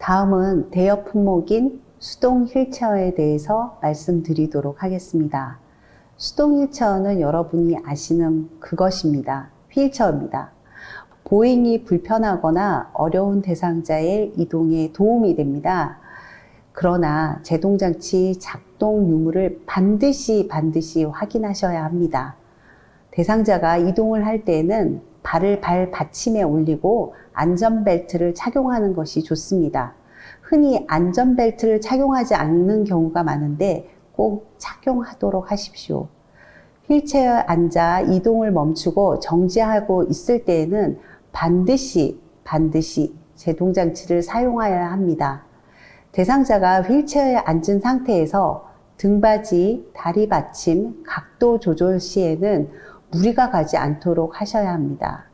다음은 대여 품목인 수동 휠체어에 대해서 말씀드리도록 하겠습니다. 수동 휠체어는 여러분이 아시는 그것입니다. 휠체어입니다. 보행이 불편하거나 어려운 대상자의 이동에 도움이 됩니다. 그러나 제동장치 작동 유무를 반드시 확인하셔야 합니다. 대상자가 이동을 할 때에는 발을 발 받침에 올리고 안전벨트를 착용하는 것이 좋습니다. 흔히 안전벨트를 착용하지 않는 경우가 많은데 꼭 착용하도록 하십시오. 휠체어에 앉아 이동을 멈추고 정지하고 있을 때에는 반드시 제동장치를 사용하여야 합니다. 대상자가 휠체어에 앉은 상태에서 등받이, 다리 받침, 각도 조절 시에는 무리가 가지 않도록 하셔야 합니다.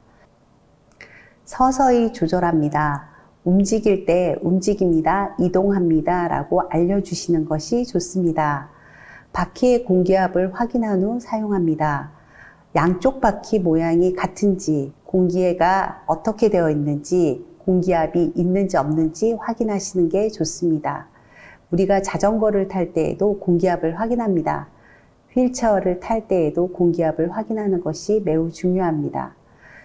서서히 조절합니다. 움직일 때 움직입니다, 이동합니다 라고 알려주시는 것이 좋습니다. 바퀴의 공기압을 확인한 후 사용합니다. 양쪽 바퀴 모양이 같은지, 공기가 어떻게 되어 있는지, 공기압이 있는지 없는지 확인하시는 게 좋습니다. 우리가 자전거를 탈 때에도 공기압을 확인합니다. 휠체어를 탈 때에도 공기압을 확인하는 것이 매우 중요합니다.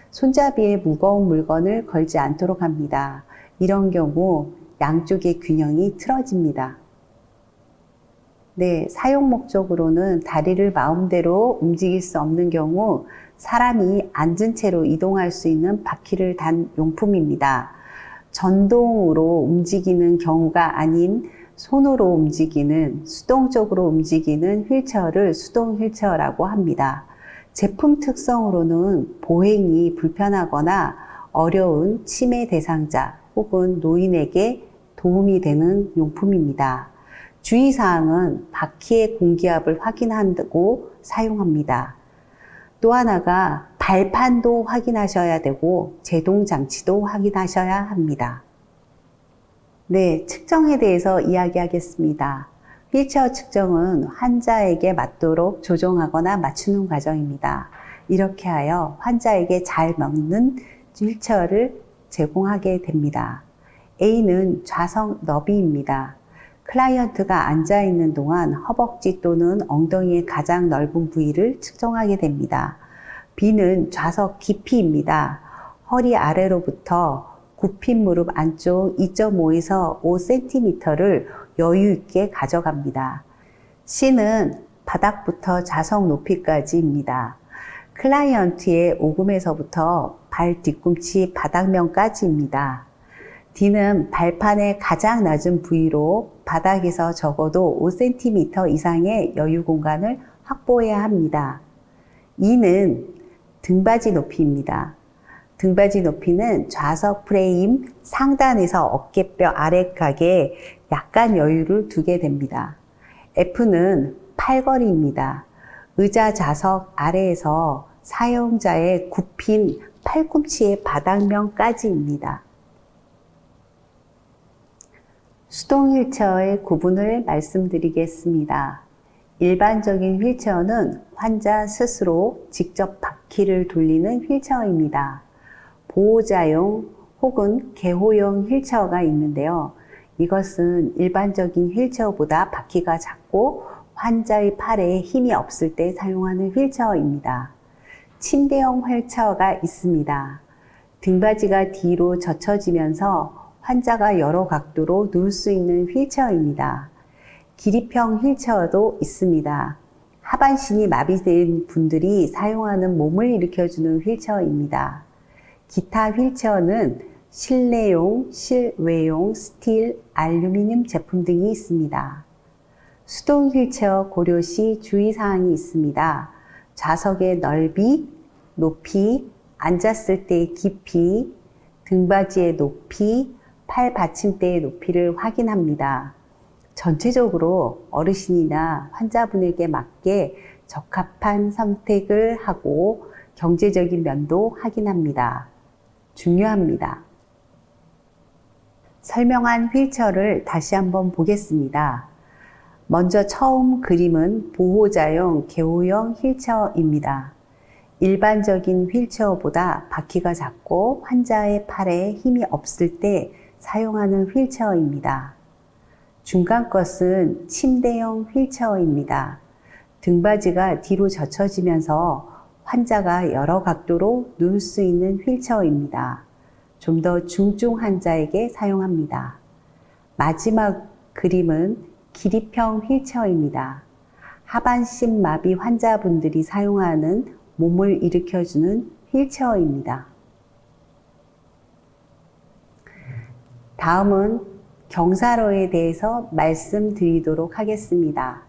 손잡이에 무거운 물건을 걸지 않도록 합니다. 이런 경우 양쪽의 균형이 틀어집니다. 사용 목적으로는 다리를 마음대로 움직일 수 없는 경우 사람이 앉은 채로 이동할 수 있는 바퀴를 단 용품입니다. 전동으로 움직이는 경우가 아닌 손으로 움직이는, 수동적으로 움직이는 휠체어를 수동 휠체어라고 합니다. 제품 특성으로는 보행이 불편하거나 어려운 치매 대상자 혹은 노인에게 도움이 되는 용품입니다. 주의사항은 바퀴의 공기압을 확인하고 사용합니다. 또 하나가 발판도 확인하셔야 되고 제동장치도 확인하셔야 합니다. 측정에 대해서 이야기하겠습니다. 휠체어 측정은 환자에게 맞도록 조정하거나 맞추는 과정입니다. 이렇게 하여 환자에게 잘 맞는 휠체어를 제공하게 됩니다. A는 좌석 너비입니다. 클라이언트가 앉아있는 동안 허벅지 또는 엉덩이의 가장 넓은 부위를 측정하게 됩니다. B는 좌석 깊이입니다. 허리 아래로부터 굽힌 무릎 안쪽 2.5에서 5cm를 여유 있게 가져갑니다. C는 바닥부터 좌석 높이까지입니다. 클라이언트의 오금에서부터 발 뒤꿈치 바닥면까지입니다. D는 발판의 가장 낮은 부위로 바닥에서 적어도 5cm 이상의 여유 공간을 확보해야 합니다. E는 등받이 높이입니다. 등받이 높이는 좌석 프레임 상단에서 어깨뼈 아래각에 약간 여유를 두게 됩니다. F는 팔걸이입니다. 의자 좌석 아래에서 사용자의 굽힌 팔꿈치의 바닥면까지입니다. 수동 휠체어의 구분을 말씀드리겠습니다. 일반적인 휠체어는 환자 스스로 직접 바퀴를 돌리는 휠체어입니다. 보호자용 혹은 개호용 휠체어가 있는데요. 이것은 일반적인 휠체어보다 바퀴가 작고 환자의 팔에 힘이 없을 때 사용하는 휠체어입니다. 침대형 휠체어가 있습니다. 등받이가 뒤로 젖혀지면서 환자가 여러 각도로 누울 수 있는 휠체어입니다. 기립형 휠체어도 있습니다. 하반신이 마비된 분들이 사용하는 몸을 일으켜주는 휠체어입니다. 기타 휠체어는 실내용, 실외용, 스틸, 알루미늄 제품 등이 있습니다. 수동 휠체어 고려 시 주의사항이 있습니다. 좌석의 넓이, 높이, 앉았을 때의 깊이, 등받이의 높이, 팔 받침대의 높이를 확인합니다. 전체적으로 어르신이나 환자분에게 맞게 적합한 선택을 하고 경제적인 면도 확인합니다. 중요합니다. 설명한 휠체어를 다시 한번 보겠습니다. 먼저 처음 그림은 보호자용 개호형 휠체어입니다. 일반적인 휠체어보다 바퀴가 작고 환자의 팔에 힘이 없을 때 사용하는 휠체어입니다. 중간 것은 침대형 휠체어입니다. 등받이가 뒤로 젖혀지면서 환자가 여러 각도로 누울 수 있는 휠체어입니다. 좀 더 중증 환자에게 사용합니다. 마지막 그림은 기립형 휠체어입니다. 하반신 마비 환자분들이 사용하는 몸을 일으켜주는 휠체어입니다. 다음은 경사로에 대해서 말씀드리도록 하겠습니다.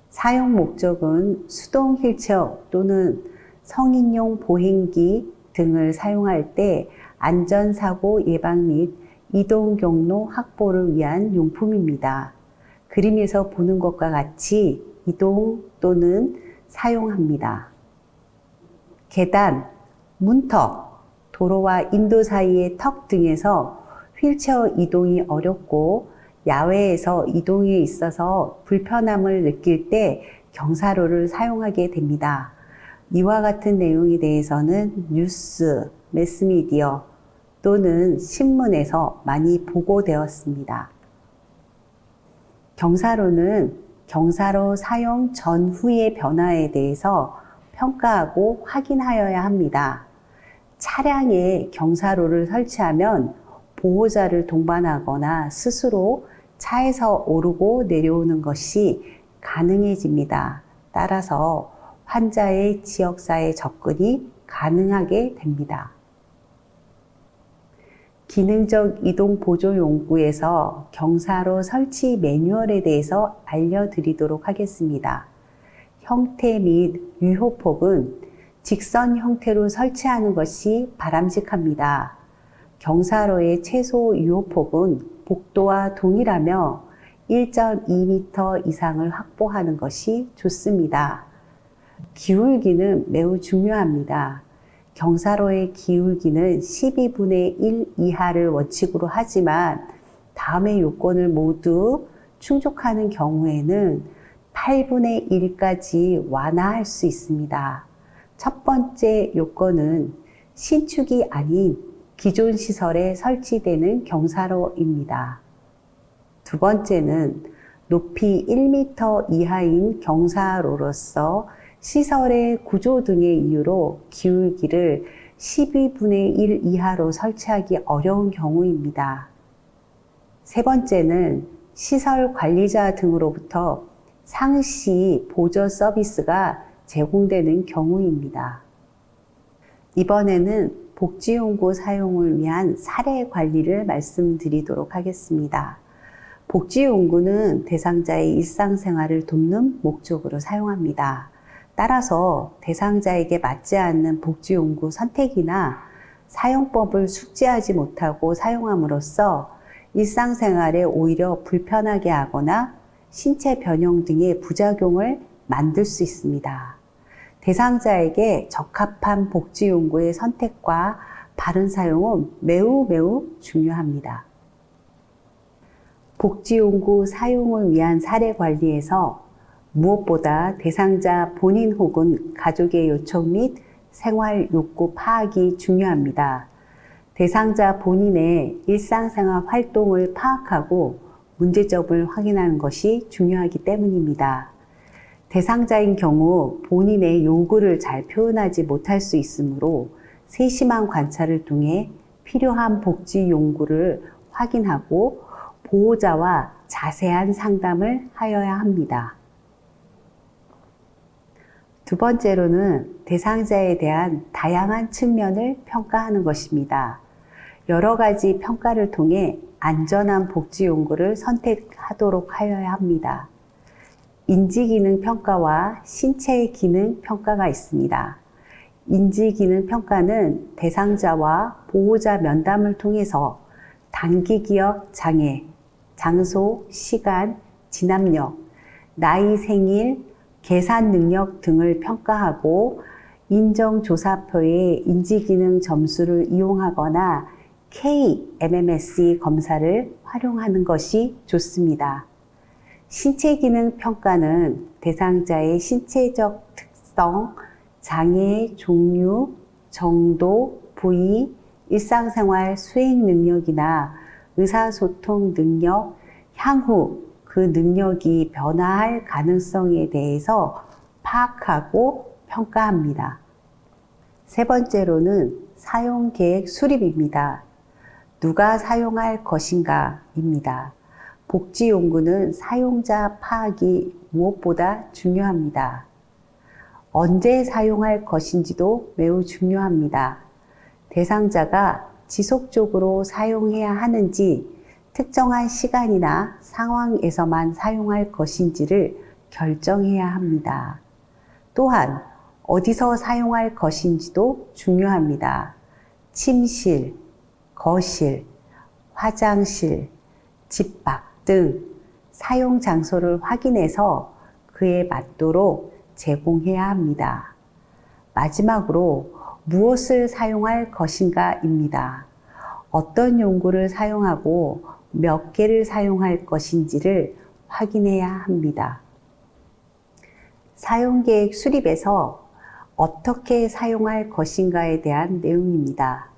사용 목적은 수동 휠체어 또는 성인용 보행기 등을 사용할 때 안전사고 예방 및 이동 경로 확보를 위한 용품입니다. 그림에서 보는 것과 같이 이동 또는 사용합니다. 계단, 문턱, 도로와 인도 사이의 턱 등에서 휠체어 이동이 어렵고 야외에서 이동에 있어서 불편함을 느낄 때 경사로를 사용하게 됩니다. 이와 같은 내용에 대해서는 뉴스, 매스미디어 또는 신문에서 많이 보고되었습니다. 경사로는 경사로 사용 전후의 변화에 대해서 평가하고 확인하여야 합니다. 차량에 경사로를 설치하면 보호자를 동반하거나 스스로 차에서 오르고 내려오는 것이 가능해집니다. 따라서 환자의 지역사회 접근이 가능하게 됩니다. 기능적 이동 보조 연구에서 경사로 설치 매뉴얼에 대해서 알려드리도록 하겠습니다. 형태 및 유효폭은 직선 형태로 설치하는 것이 바람직합니다. 경사로의 최소 유효폭은 복도와 동일하며 1.2m 이상을 확보하는 것이 좋습니다. 기울기는 매우 중요합니다. 경사로의 기울기는 12분의 1 이하를 원칙으로 하지만 다음의 요건을 모두 충족하는 경우에는 8분의 1까지 완화할 수 있습니다. 첫 번째 요건은 신축이 아닌 기존 시설에 설치되는 경사로입니다. 두 번째는 높이 1m 이하인 경사로로서 시설의 구조 등의 이유로 기울기를 12분의 1 이하로 설치하기 어려운 경우입니다. 세 번째는 시설 관리자 등으로부터 상시 보조 서비스가 제공되는 경우입니다. 이번에는 복지용구 사용을 위한 사례 관리를 말씀드리도록 하겠습니다. 복지용구는 대상자의 일상생활을 돕는 목적으로 사용합니다. 따라서 대상자에게 맞지 않는 복지용구 선택이나 사용법을 숙지하지 못하고 사용함으로써 일상생활에 오히려 불편하게 하거나 신체 변형 등의 부작용을 만들 수 있습니다. 대상자에게 적합한 복지용구의 선택과 바른 사용은 매우 중요합니다. 복지용구 사용을 위한 사례 관리에서 무엇보다 대상자 본인 혹은 가족의 요청 및 생활 욕구 파악이 중요합니다. 대상자 본인의 일상생활 활동을 파악하고 문제점을 확인하는 것이 중요하기 때문입니다. 대상자인 경우 본인의 요구를 잘 표현하지 못할 수 있으므로 세심한 관찰을 통해 필요한 복지 용구를 확인하고 보호자와 자세한 상담을 하여야 합니다. 두 번째로는 대상자에 대한 다양한 측면을 평가하는 것입니다. 여러 가지 평가를 통해 안전한 복지 용구를 선택하도록 하여야 합니다. 인지기능 평가와 신체 기능 평가가 있습니다. 인지기능 평가는 대상자와 보호자 면담을 통해서 단기 기억 장애, 장소, 시간, 진압력, 나이, 생일, 계산 능력 등을 평가하고 인정조사표의 인지기능 점수를 이용하거나 KMMSE 검사를 활용하는 것이 좋습니다. 신체기능 평가는 대상자의 신체적 특성, 장애의 종류, 정도, 부위, 일상생활 수행 능력이나 의사소통 능력, 향후 그 능력이 변화할 가능성에 대해서 파악하고 평가합니다. 세 번째로는 사용계획 수립입니다. 누가 사용할 것인가입니다. 복지연구는 사용자 파악이 무엇보다 중요합니다. 언제 사용할 것인지도 매우 중요합니다. 대상자가 지속적으로 사용해야 하는지, 특정한 시간이나 상황에서만 사용할 것인지를 결정해야 합니다. 또한 어디서 사용할 것인지도 중요합니다. 침실, 거실, 화장실, 집 밖 등 사용 장소를 확인해서 그에 맞도록 제공해야 합니다. 마지막으로 무엇을 사용할 것인가입니다. 어떤 용구를 사용하고 몇 개를 사용할 것인지를 확인해야 합니다. 사용계획 수립에서 어떻게 사용할 것인가에 대한 내용입니다.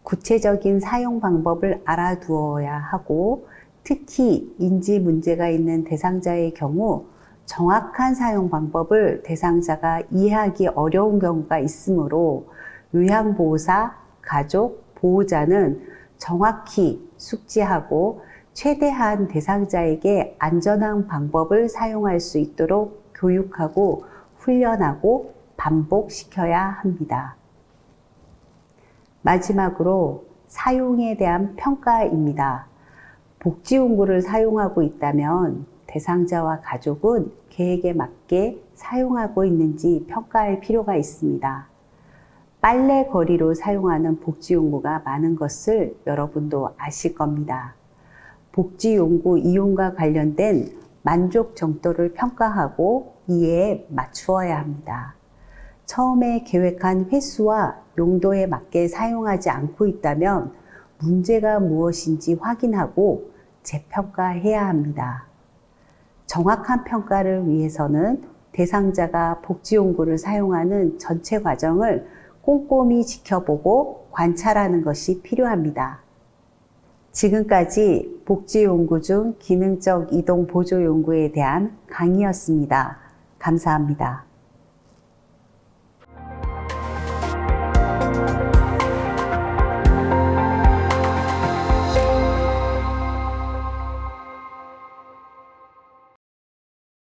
구체적인 사용 방법을 알아두어야 하고, 특히 인지 문제가 있는 대상자의 경우 정확한 사용 방법을 대상자가 이해하기 어려운 경우가 있으므로 요양보호사, 가족, 보호자는 정확히 숙지하고 최대한 대상자에게 안전한 방법을 사용할 수 있도록 교육하고 훈련하고 반복시켜야 합니다. 마지막으로 사용에 대한 평가입니다. 복지용구를 사용하고 있다면 대상자와 가족은 계획에 맞게 사용하고 있는지 평가할 필요가 있습니다. 빨래 거리로 사용하는 복지용구가 많은 것을 여러분도 아실 겁니다. 복지용구 이용과 관련된 만족 정도를 평가하고 이에 맞추어야 합니다. 처음에 계획한 횟수와 용도에 맞게 사용하지 않고 있다면 문제가 무엇인지 확인하고 재평가해야 합니다. 정확한 평가를 위해서는 대상자가 복지용구를 사용하는 전체 과정을 꼼꼼히 지켜보고 관찰하는 것이 필요합니다. 지금까지 복지용구 중 기능적 이동 보조용구에 대한 강의였습니다. 감사합니다.